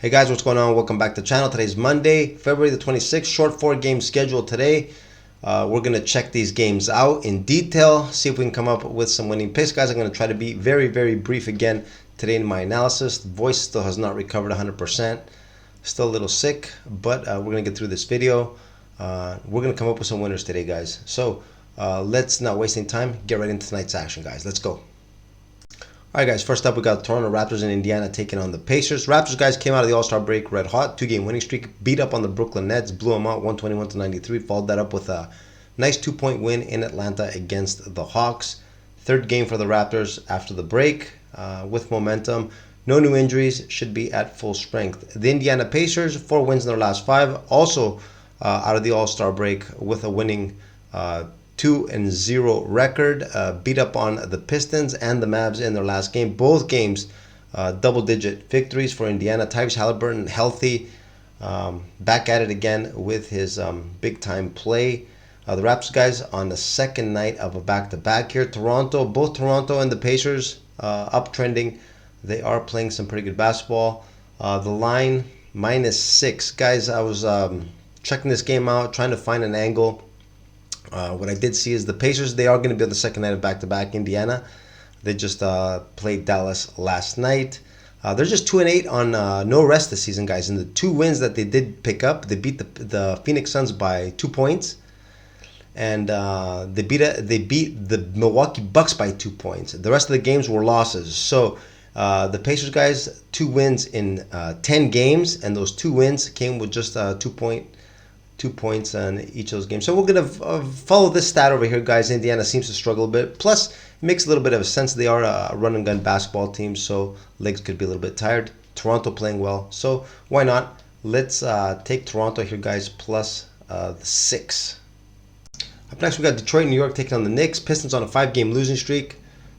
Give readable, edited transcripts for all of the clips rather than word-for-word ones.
Hey guys, what's going on? Welcome back to the channel. Today's Monday, February the 26th. Short 4-game schedule today. We're going to check these games out in detail, see if we can come up with some winning picks. Guys, I'm going to try to be very, very brief again today in my analysis. The voice still has not recovered 100%. Still a little sick, but we're going to get through this video. We're going to come up with some winners today, guys. So let's not waste any time. Get right into tonight's action, guys. Let's go. Alright guys, first up we got Toronto Raptors in Indiana taking on the Pacers. Raptors guys came out of the All-Star break red hot, 2-game winning streak, beat up on the Brooklyn Nets, blew them out 121-93, followed that up with a nice 2-point win in Atlanta against the Hawks. Third game for the Raptors after the break with momentum. No new injuries, should be at full strength. The Indiana Pacers, 4 wins in their last 5, also out of the All-Star break with a winning 2-0 record, beat up on the Pistons and the Mavs in their last game. Both games double-digit victories for Indiana. Tyrese Halliburton healthy, back at it again with his big-time play. The Raptors guys on the second night of a back-to-back here. Both Toronto and the Pacers uptrending. They are playing some pretty good basketball. The line -6. Guys, I was checking this game out, trying to find an angle. What I did see is the Pacers, they are going to be on the second night of back-to-back. Indiana, they just played Dallas last night. They're just 2-8 on no rest this season, guys. And the 2 wins that they did pick up, they beat the Phoenix Suns by 2 points. And they beat the Milwaukee Bucks by 2 points. The rest of the games were losses. So the Pacers, guys, 2 wins in 10 games. And those 2 wins came with just 2 points on each of those games. So we're going to follow this stat over here, guys. Indiana seems to struggle a bit. Plus, it makes a little bit of a sense. They are a run-and-gun basketball team, so legs could be a little bit tired. Toronto playing well, so why not? Let's take Toronto here, guys, plus the 6. Up next, we got Detroit and New York taking on the Knicks. Pistons on a 5-game losing streak.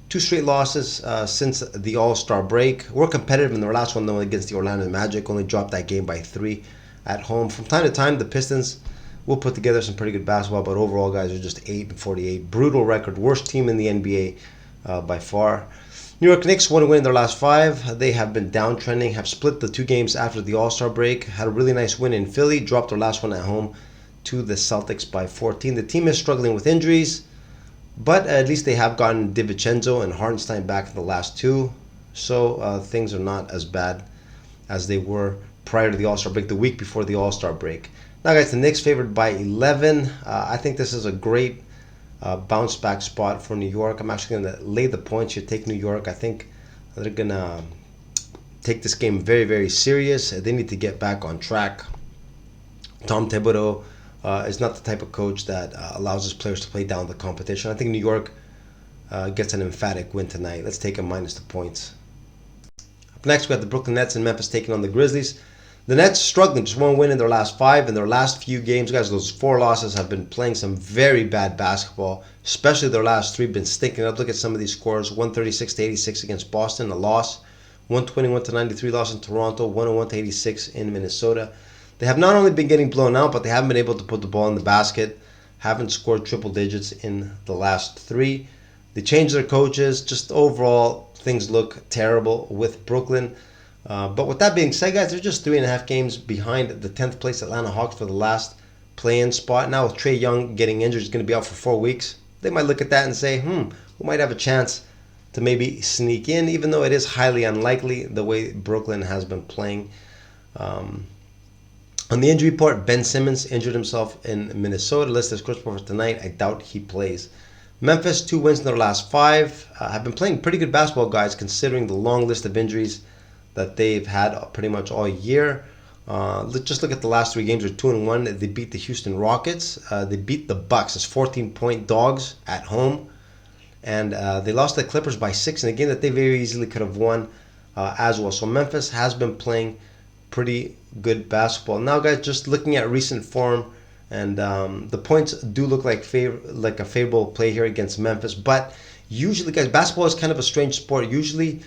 2 straight losses since the All-Star break. We're competitive in their last one, though, against the Orlando Magic. Only dropped that game by 3. At home. From time to time, the Pistons will put together some pretty good basketball, but overall, guys, are just 8-48. Brutal record. Worst team in the NBA by far. New York Knicks want to win their last 5. They have been downtrending, have split the 2 games after the All-Star break. Had a really nice win in Philly. Dropped their last one at home to the Celtics by 14. The team is struggling with injuries, but at least they have gotten DiVincenzo and Hartenstein back in the last 2. So things are not as bad as they were prior to the All-Star break, the week before the All-Star break. Now, guys, the Knicks favored by 11. I think this is a great bounce back spot for New York. I'm actually going to lay the points here, take New York. I think they're going to take this game very, very serious. They need to get back on track. Tom Thibodeau is not the type of coach that allows his players to play down the competition. I think New York gets an emphatic win tonight. Let's take them minus the points. Up next, we have the Brooklyn Nets and Memphis taking on the Grizzlies. The Nets struggling, just 1 win in their last 5. In their last few games, guys, those 4 losses have been playing some very bad basketball, especially their last 3 been stinking up. Look at some of these scores. 136-86 against Boston, a loss. 121-93 loss in Toronto. 101-86 in Minnesota. They have not only been getting blown out, but they haven't been able to put the ball in the basket. Haven't scored triple digits in the last 3. They changed their coaches. Just overall, things look terrible with Brooklyn. But with that being said, guys, they're just 3.5 games behind the 10th place Atlanta Hawks for the last play-in spot. Now with Trae Young getting injured, he's going to be out for 4 weeks. They might look at that and say, we might have a chance to maybe sneak in, even though it is highly unlikely the way Brooklyn has been playing. On the injury report, Ben Simmons injured himself in Minnesota. Listed as questionable for tonight. I doubt he plays. Memphis, 2 wins in their last 5. Have been playing pretty good basketball, guys, considering the long list of injuries that they've had pretty much all year. Let's just look at the last 3 games. They're 2-1. They beat the Houston Rockets. They beat the Bucks as 14-point dogs at home. And they lost the Clippers by 6 in a game that they very easily could have won as well. So Memphis has been playing pretty good basketball. Now, guys, just looking at recent form, and the points do look like a favorable play here against Memphis. But usually, guys, basketball is kind of a strange sport. Usually,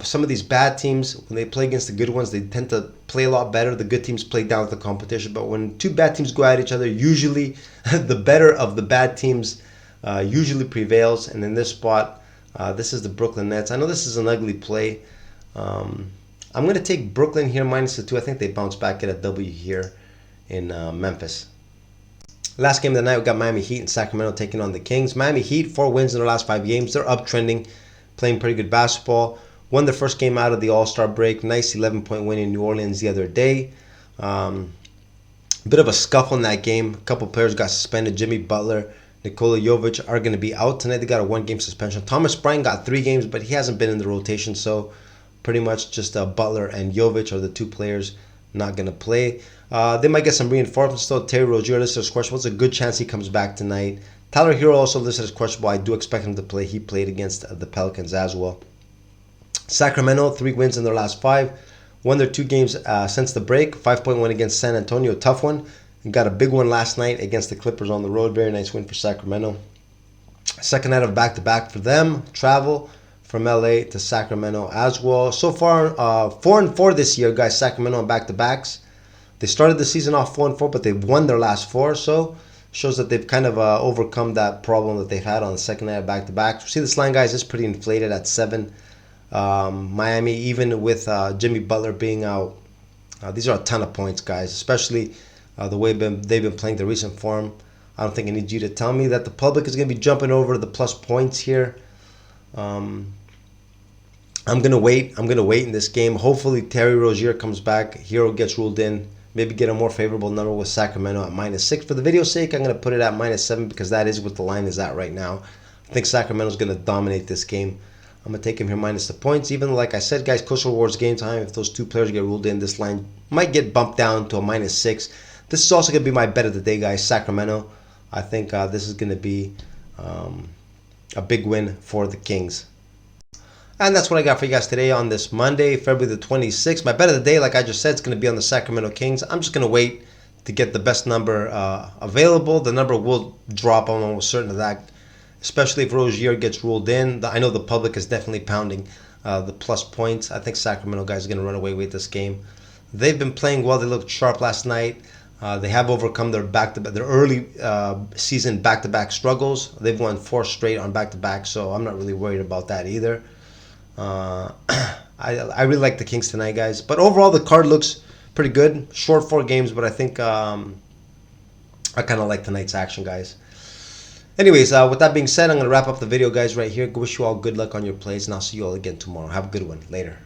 some of these bad teams, when they play against the good ones, they tend to play a lot better. The good teams play down with the competition. But when 2 bad teams go at each other, usually the better of the bad teams usually prevails. And in this spot, this is the Brooklyn Nets. I know this is an ugly play. I'm going to take Brooklyn here minus the 2. I think they bounce back, get a W here in Memphis. Last game of the night, we got Miami Heat and Sacramento taking on the Kings. Miami Heat, 4 wins in their last 5 games. They're uptrending, playing pretty good basketball. Won their first game out of the All-Star break. Nice 11-point win in New Orleans the other day. Bit of a scuffle in that game. A couple players got suspended. Jimmy Butler, Nikola Jovic are going to be out tonight. They got a 1-game suspension. Thomas Bryant got 3 games, but he hasn't been in the rotation, so pretty much just Butler and Jovic are the 2 players not going to play. They might get some reinforcements though. Terry Rozier listed as questionable. It's a good chance he comes back tonight. Tyler Hero also listed as questionable. I do expect him to play. He played against the Pelicans as well. Sacramento, 3 wins in their last 5. Won their 2 games since the break. 5-point win against San Antonio, tough one. And got a big one last night against the Clippers on the road. Very nice win for Sacramento. Second night of back-to-back for them. Travel from LA to Sacramento as well. So far, 4-4 this year, guys. Sacramento on back-to-backs. They started the season off 4-4, but they've won their last 4, so shows that they've kind of overcome that problem that they've had on the second night of back-to-back. See, this line, guys, is pretty inflated at 7. Miami, even with Jimmy Butler being out, these are a ton of points, guys, especially the way they've been playing the recent form. I don't think I need you to tell me that the public is going to be jumping over the plus points here. I'm going to wait. I'm going to wait in this game. Hopefully, Terry Rozier comes back. Hero gets ruled in. Maybe get a more favorable number with Sacramento at -6. For the video's sake, I'm going to put it at -7 because that is what the line is at right now. I think Sacramento's going to dominate this game. I'm going to take him here minus the points. Even though, like I said, guys, closer towards game time, if those 2 players get ruled in, this line might get bumped down to a -6. This is also going to be my bet of the day, guys. Sacramento. I think this is going to be a big win for the Kings. And that's what I got for you guys today on this Monday, February the 26th. My bet of the day, like I just said, is going to be on the Sacramento Kings. I'm just going to wait to get the best number available. The number will drop. I'm almost certain of that, especially if Rozier gets ruled in. I know the public is definitely pounding the plus points. I think Sacramento guys are going to run away with this game. They've been playing well. They looked sharp last night. They have overcome their early season back-to-back struggles. They've won 4 straight on back-to-back, so I'm not really worried about that either. I really like the Kings tonight, guys. But overall, the card looks pretty good. Short 4 games, but I think I kind of like tonight's action, guys. Anyways, with that being said, I'm going to wrap up the video, guys, right here. Wish you all good luck on your plays, and I'll see you all again tomorrow. Have a good one. Later.